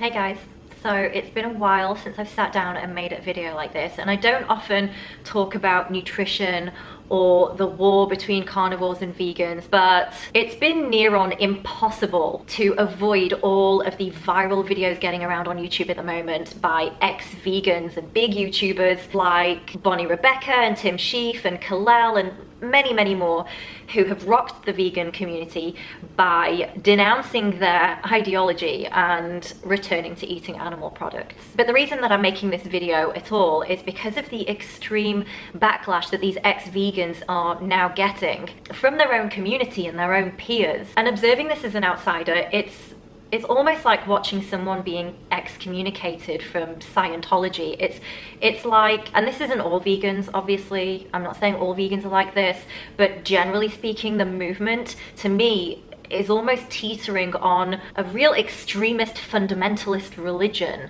Hey guys, so it's been a while since I've sat down and made a video like this, and I don't often talk about nutrition or the war between carnivores and vegans, but it's been near on impossible to avoid all of the viral videos getting around on YouTube at the moment by ex-vegans and big YouTubers like Bonny Rebecca and Shieff and Kalel and many more who have rocked the vegan community by denouncing their ideology and returning to eating animal products. But the reason that I'm making this video at all is because of the extreme backlash that these ex-vegans are now getting from their own community and their own peers. And observing this as an outsider, it's almost like watching someone being excommunicated from Scientology. It's like, and this isn't all vegans, obviously, I'm not saying all vegans are like this, but generally speaking, the movement, to me, is almost teetering on a real extremist fundamentalist religion,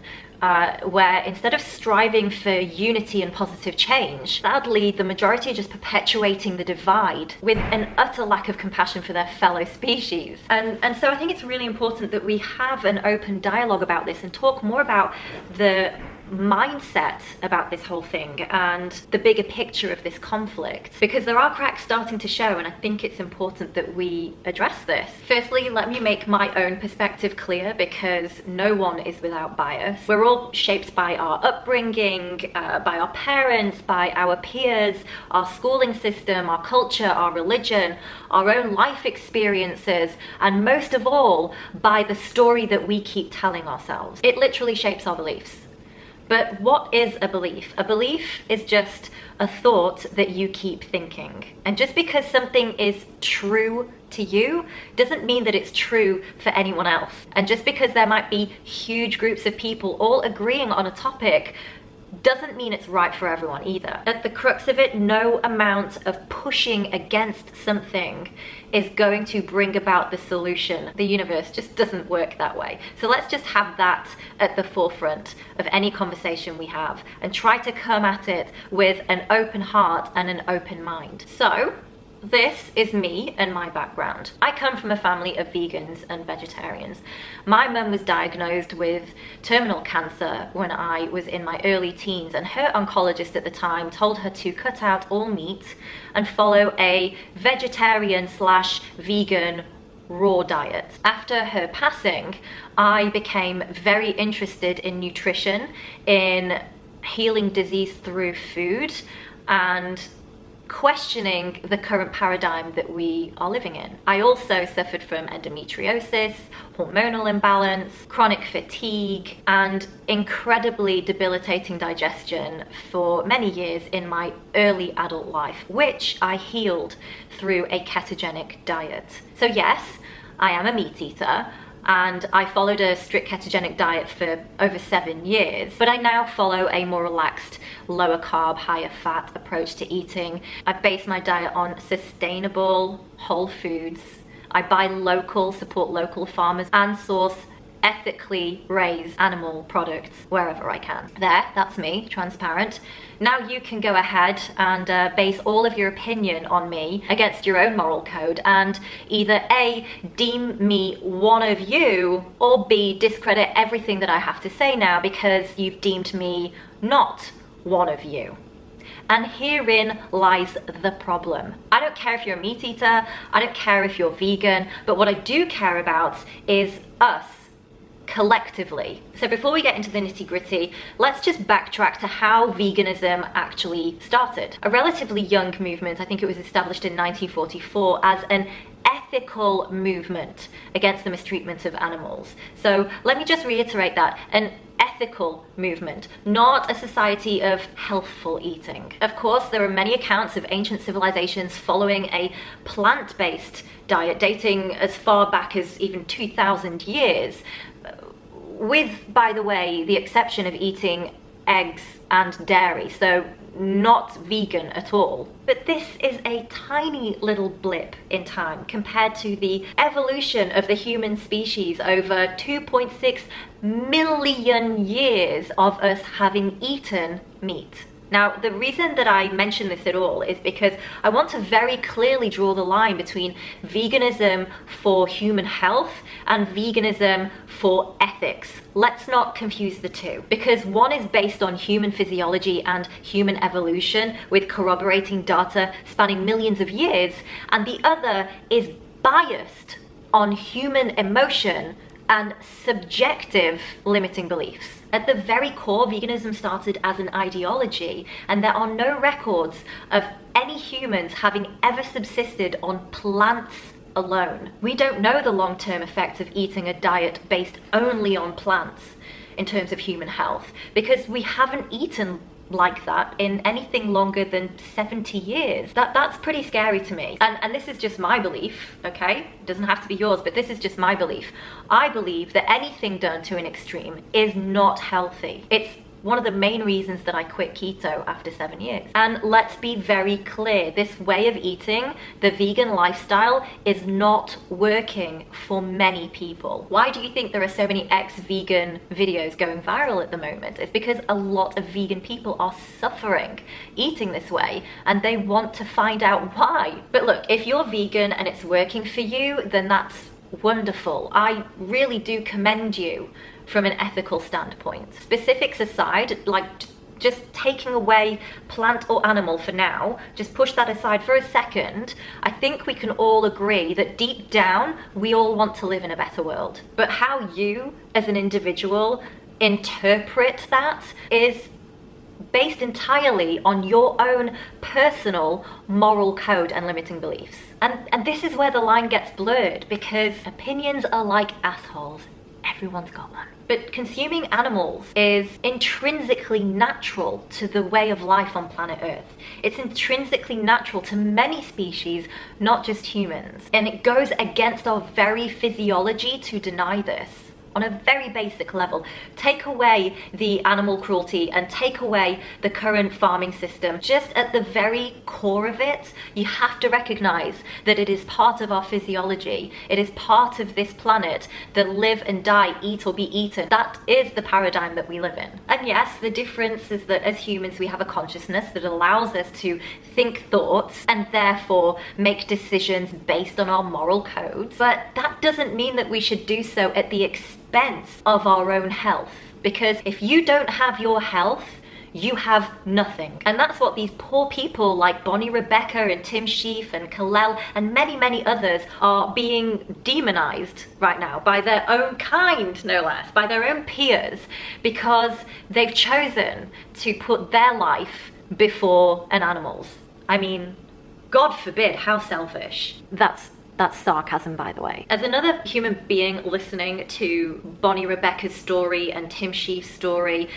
where instead of striving for unity and positive change, sadly, the majority are just perpetuating the divide with an utter lack of compassion for their fellow species. And so I think it's really important that we have an open dialogue about this and talk more about the mindset about this whole thing and the bigger picture of this conflict, because there are cracks starting to show, and I think it's important that we address this. Firstly, let me make my own perspective clear, because no one is without bias. We're all shaped by our upbringing, by our parents, by our peers, our schooling system, our culture, our religion, our own life experiences, and most of all, by the story that we keep telling ourselves. It literally shapes our beliefs. But what is a belief? A belief is just a thought that you keep thinking. And just because something is true to you doesn't mean that it's true for anyone else. And just because there might be huge groups of people all agreeing on a topic doesn't mean it's right for everyone either. At the crux of it, no amount of pushing against something is going to bring about the solution. The universe just doesn't work that way. So let's just have that at the forefront of any conversation we have and try to come at it with an open heart and an open mind. So, this is me and my background. I come from a family of vegans and vegetarians. My mum was diagnosed with terminal cancer when I was in my early teens, and her oncologist at the time told her to cut out all meat and follow a vegetarian/vegan raw diet. After her passing, I became very interested in nutrition, in healing disease through food, and questioning the current paradigm that we are living in. I also suffered from endometriosis, hormonal imbalance, chronic fatigue, and incredibly debilitating digestion for many years in my early adult life, which I healed through a ketogenic diet. So yes, I am a meat eater, and I followed a strict ketogenic diet for over 7 years, but I now follow a more relaxed, lower carb, higher fat approach to eating. I base my diet on sustainable whole foods. I buy local, support local farmers, and source ethically raised animal products wherever I can. That's me, transparent. Now you can go ahead and base all of your opinion on me against your own moral code and either A, deem me one of you, or B, discredit everything that I have to say now because you've deemed me not one of you. And herein lies the problem. I don't care if you're a meat eater, I don't care if you're vegan, but what I do care about is us, collectively. So before we get into the nitty-gritty, let's just backtrack to how veganism actually started. A relatively young movement, I think it was established in 1944 as an ethical movement against the mistreatment of animals. So let me just reiterate that, an ethical movement, not a society of healthful eating. Of course, there are many accounts of ancient civilizations following a plant-based diet dating as far back as even 2,000 years, with, by the way, the exception of eating eggs and dairy, so not vegan at all. But this is a tiny little blip in time compared to the evolution of the human species over 2.6 million years of us having eaten meat. Now, the reason that I mention this at all is because I want to very clearly draw the line between veganism for human health and veganism for ethics. Let's not confuse the two, because one is based on human physiology and human evolution with corroborating data spanning millions of years, and the other is biased on human emotion and subjective limiting beliefs. At the very core, veganism started as an ideology, and there are no records of any humans having ever subsisted on plants alone. We don't know the long-term effects of eating a diet based only on plants in terms of human health, because we haven't eaten like that in anything longer than 70 years. That's pretty scary to me. And this is just my belief, okay? It doesn't have to be yours, but this is just my belief. I believe that anything done to an extreme is not healthy. It's one of the main reasons that I quit keto after 7 years. And let's be very clear, this way of eating, the vegan lifestyle, is not working for many people. Why do you think there are so many ex-vegan videos going viral at the moment? It's because a lot of vegan people are suffering eating this way, and they want to find out why. But look, if you're vegan and it's working for you, then that's wonderful. I really do commend you from an ethical standpoint. Specifics aside, like just taking away plant or animal for now, just push that aside for a second, I think we can all agree that deep down, we all want to live in a better world. But how you, as an individual, interpret that is based entirely on your own personal moral code and limiting beliefs. And this is where the line gets blurred, because opinions are like assholes. Everyone's got one. But consuming animals is intrinsically natural to the way of life on planet Earth. It's intrinsically natural to many species, not just humans. And it goes against our very physiology to deny this. On a very basic level, take away the animal cruelty and take away the current farming system. Just at the very core of it, you have to recognize that it is part of our physiology. It is part of this planet that live and die, eat or be eaten. That is the paradigm that we live in. And yes, the difference is that as humans, we have a consciousness that allows us to think thoughts and therefore make decisions based on our moral codes. But that doesn't mean that we should do so at the expense of our own health, because if you don't have your health, you have nothing. And that's what these poor people like Bonny Rebecca and Shieff and Kalel and many, many others are being demonized right now by their own kind, no less, by their own peers, because they've chosen to put their life before an animal's. I mean, God forbid, how selfish. That's sarcasm, by the way. As another human being listening to Bonny Rebecca's story and Shieff's story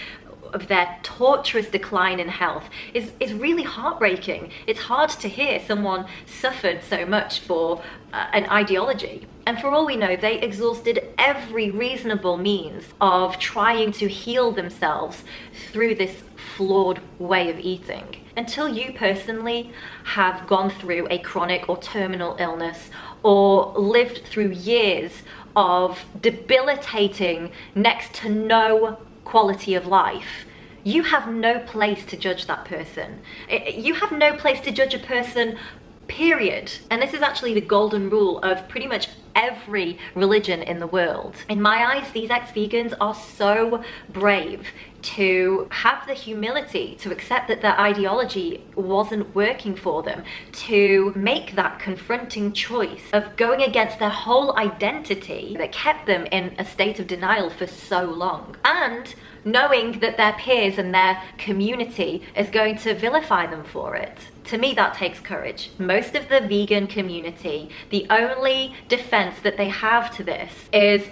of their torturous decline in health is really heartbreaking. It's hard to hear someone suffered so much for an ideology. And for all we know, they exhausted every reasonable means of trying to heal themselves through this flawed way of eating. Until you personally have gone through a chronic or terminal illness or lived through years of debilitating, next to no quality of life, you have no place to judge that person. You have no place to judge a person, period. And this is actually the golden rule of pretty much every religion in the world. In my eyes, these ex-vegans are so brave to have the humility to accept that their ideology wasn't working for them, to make that confronting choice of going against their whole identity that kept them in a state of denial for so long, and knowing that their peers and their community is going to vilify them for it. To me, that takes courage. Most of the vegan community, the only defense that they have to this is,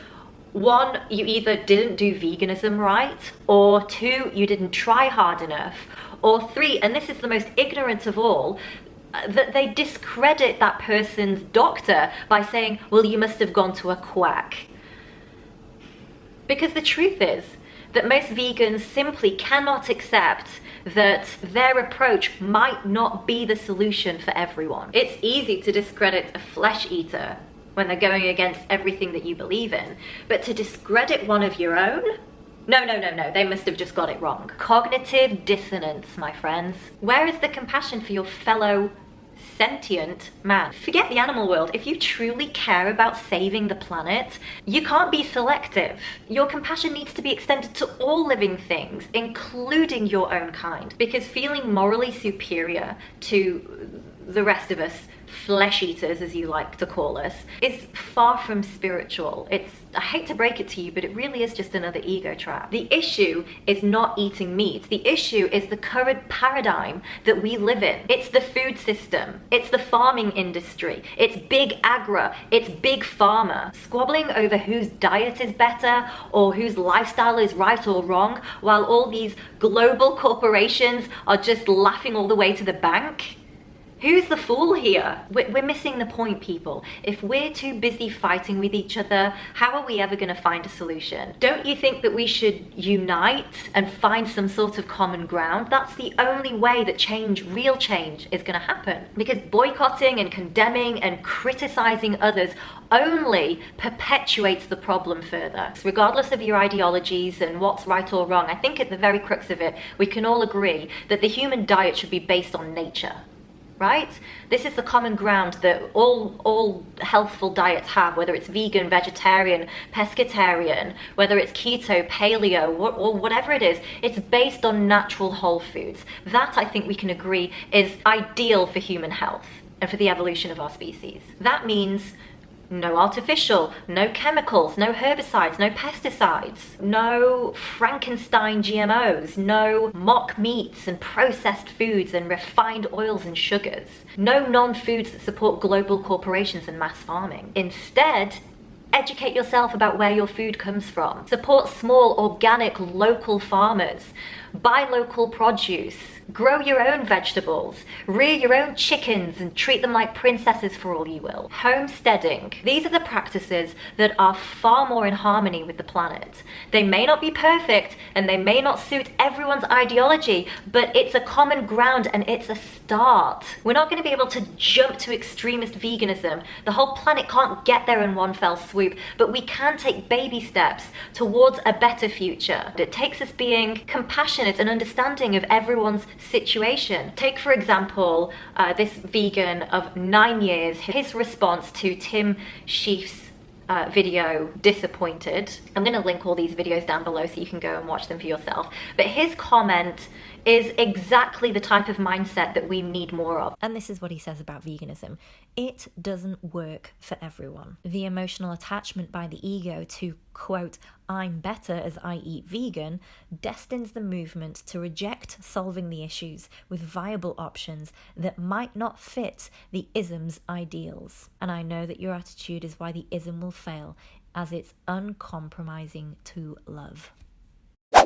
one, you either didn't do veganism right, or two, you didn't try hard enough, or three, and this is the most ignorant of all, that they discredit that person's doctor by saying, well, you must have gone to a quack. Because the truth is that most vegans simply cannot accept that their approach might not be the solution for everyone. It's easy to discredit a flesh eater when they're going against everything that you believe in, but to discredit one of your own, No, no, no, no, they must have just got it wrong. Cognitive dissonance, my friends. Where is the compassion for your fellow sentient man? Forget the animal world. If you truly care about saving the planet, you can't be selective. Your compassion needs to be extended to all living things, including your own kind. Because feeling morally superior to the rest of us, flesh eaters as you like to call us, is far from spiritual. I hate to break it to you, but it really is just another ego trap. The issue is not eating meat. The issue is the current paradigm that we live in. It's the food system. It's the farming industry. It's big agri. It's big pharma. Squabbling over whose diet is better or whose lifestyle is right or wrong, while all these global corporations are just laughing all the way to the bank. Who's the fool here? We're missing the point, people. If we're too busy fighting with each other, how are we ever going to find a solution? Don't you think that we should unite and find some sort of common ground? That's the only way that change, real change, is going to happen. Because boycotting and condemning and criticizing others only perpetuates the problem further. So regardless of your ideologies and what's right or wrong, I think at the very crux of it, we can all agree that the human diet should be based on nature. Right? This is the common ground that all healthful diets have, whether it's vegan, vegetarian, pescatarian, whether it's keto, paleo, or whatever it is. It's based on natural whole foods. That, I think we can agree, is ideal for human health and for the evolution of our species. That means no artificial, no chemicals, no herbicides, no pesticides, no Frankenstein GMOs, no mock meats and processed foods and refined oils and sugars, no non-foods that support global corporations and mass farming. Instead, educate yourself about where your food comes from. Support small, organic, local farmers. Buy local produce. Grow your own vegetables. Rear your own chickens and treat them like princesses for all you will. Homesteading. These are the practices that are far more in harmony with the planet. They may not be perfect and they may not suit everyone's ideology, but it's a common ground and it's a start. We're not going to be able to jump to extremist veganism. The whole planet can't get there in one fell swoop, but we can take baby steps towards a better future. It takes us being compassionate and understanding of everyone's situation. Take, for example, this vegan of 9 years, his response to Tim Shieff's video, Disappointed. I'm going to link all these videos down below so you can go and watch them for yourself. But his comment is exactly the type of mindset that we need more of. And this is what he says about veganism. It doesn't work for everyone. The emotional attachment by the ego to, quote, I'm better as I eat vegan, destines the movement to reject solving the issues with viable options that might not fit the ism's ideals. And I know that your attitude is why the ism will fail, as it's uncompromising to love.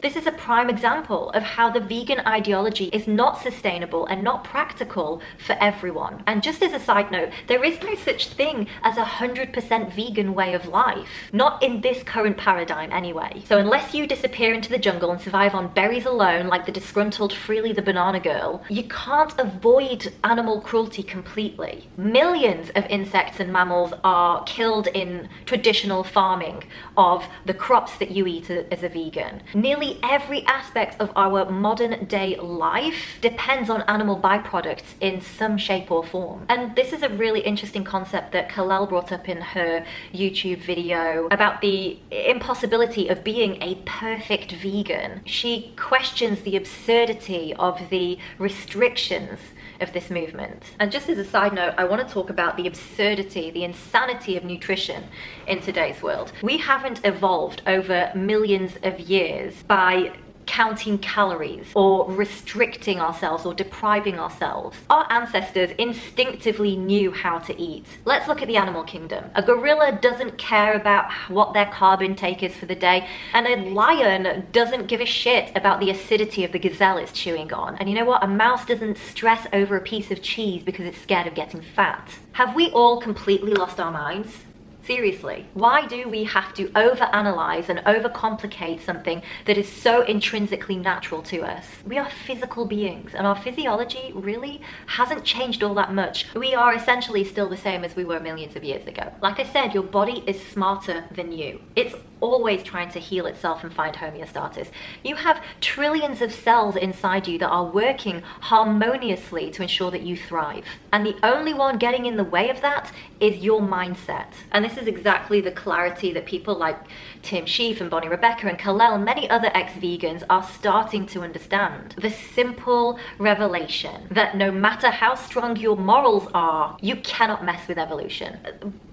This is a prime example of how the vegan ideology is not sustainable and not practical for everyone. And just as a side note, there is no such thing as 100% vegan way of life. Not in this current paradigm anyway. So unless you disappear into the jungle and survive on berries alone like the disgruntled Freely the Banana Girl, you can't avoid animal cruelty completely. Millions of insects and mammals are killed in traditional farming of the crops that you eat as a vegan. Nearly every aspect of our modern day life depends on animal byproducts in some shape or form. And this is a really interesting concept that Kalel brought up in her YouTube video about the impossibility of being a perfect vegan. She questions the absurdity of the restrictions of this movement. And just as a side note, I want to talk about the absurdity, the insanity of nutrition in today's world. We haven't evolved over millions of years by counting calories or restricting ourselves or depriving ourselves. Our ancestors instinctively knew how to eat. Let's look at the animal kingdom. A gorilla doesn't care about what their carb intake is for the day, and a lion doesn't give a shit about the acidity of the gazelle it's chewing on. And you know what? A mouse doesn't stress over a piece of cheese because it's scared of getting fat. Have we all completely lost our minds? Seriously, why do we have to overanalyze and overcomplicate something that is so intrinsically natural to us? We are physical beings and our physiology really hasn't changed all that much. We are essentially still the same as we were millions of years ago. Like I said, your body is smarter than you. It's always trying to heal itself and find homeostasis. You have trillions of cells inside you that are working harmoniously to ensure that you thrive. And the only one getting in the way of that is your mindset. And this is exactly the clarity that people like Tim Shieff and Bonny Rebecca and Kalel and many other ex-vegans are starting to understand. The simple revelation that no matter how strong your morals are, you cannot mess with evolution.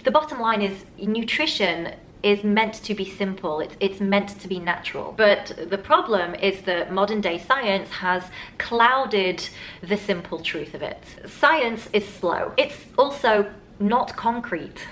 The bottom line is nutrition is meant to be simple, it's meant to be natural. But the problem is that modern day science has clouded the simple truth of it. Science is slow. It's also not concrete.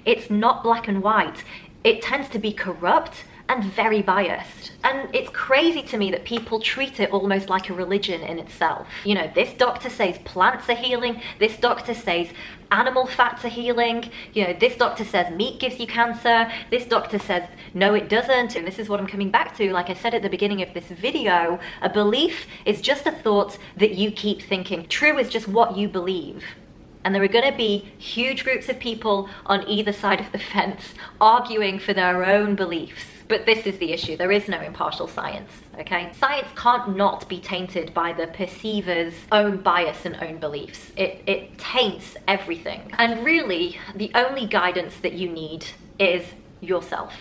It's not black and white. It tends to be corrupt and very biased. And it's crazy to me that people treat it almost like a religion in itself. You know, this doctor says plants are healing, this doctor says animal fats are healing, you know, this doctor says meat gives you cancer, this doctor says no it doesn't. And this is what I'm coming back to. Like I said at the beginning of this video, a belief is just a thought that you keep thinking. True is just what you believe. And there are going to be huge groups of people on either side of the fence arguing for their own beliefs. But this is the issue. There is no impartial science, okay? Science can't not be tainted by the perceiver's own bias and own beliefs. It taints everything. And really, the only guidance that you need is yourself.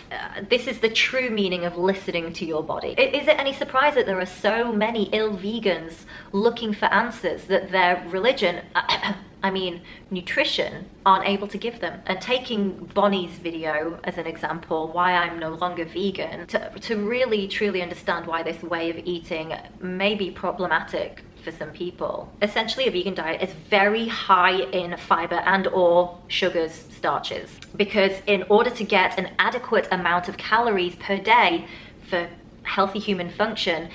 This is the true meaning of listening to your body. Is it any surprise that there are so many ill vegans looking for answers that their religion, I mean nutrition, aren't able to give them? And taking Bonny's video as an example, why I'm no longer vegan, to really truly understand why this way of eating may be problematic for some people. Essentially, a vegan diet is very high in fiber and or sugars, starches, because in order to get an adequate amount of calories per day for healthy human function,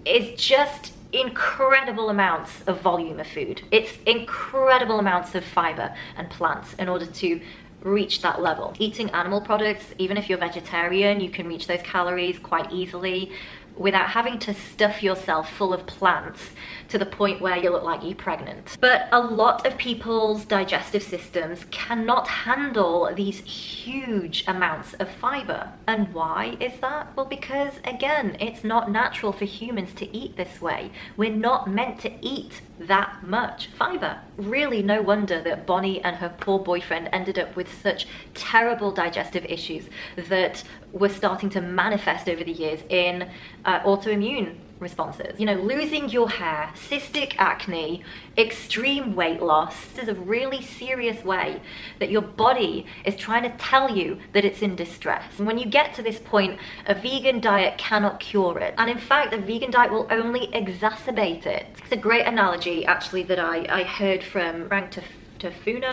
is just incredible amounts of volume of food. It's incredible amounts of fiber and plants in order to reach that level. Eating animal products, even if you're vegetarian, you can reach those calories quite easily without having to stuff yourself full of plants to the point where you look like you're pregnant. But a lot of people's digestive systems cannot handle these huge amounts of fiber. And why is that? Well, because again, it's not natural for humans to eat this way. We're not meant to eat that much fiber. Really no wonder that Bonny and her poor boyfriend ended up with such terrible digestive issues that were starting to manifest over the years in autoimmune responses. You know, losing your hair, cystic acne, extreme weight loss. This is a really serious way that your body is trying to tell you that it's in distress. And when you get to this point, a vegan diet cannot cure it. And in fact, a vegan diet will only exacerbate it. It's a great analogy actually that I heard from Rant,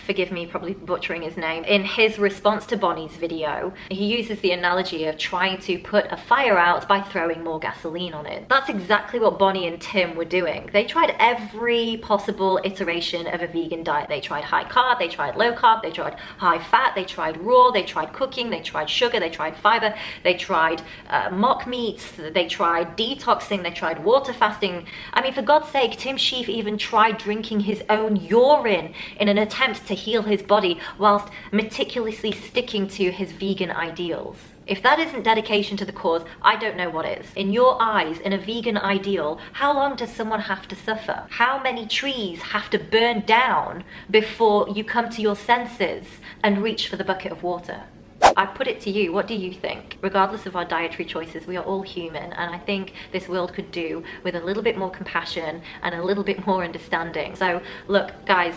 forgive me probably butchering his name, in his response to Bonny's video. He uses the analogy of trying to put a fire out by throwing more gasoline on it. That's exactly what Bonny and Tim were doing. They tried every possible iteration of a vegan diet. They tried high carb, they tried low carb, they tried high fat, they tried raw, they tried cooking, they tried sugar, they tried fiber, they tried mock meats, they tried detoxing, they tried water fasting. I mean, for God's sake, Tim Shieff even tried drinking his own urine in an attempt to heal his body whilst meticulously sticking to his vegan ideals. If that isn't dedication to the cause, I don't know what is. In your eyes, in a vegan ideal, how long does someone have to suffer? How many trees have to burn down before you come to your senses and reach for the bucket of water? I put it to you, what do you think? Regardless of our dietary choices, we are all human, and I think this world could do with a little bit more compassion and a little bit more understanding. So look, guys,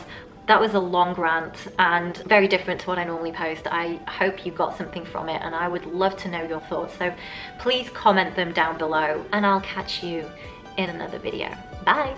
that was a long rant and very different to what I normally post. I hope you got something from it, and I would love to know your thoughts. So please comment them down below, and I'll catch you in another video. Bye.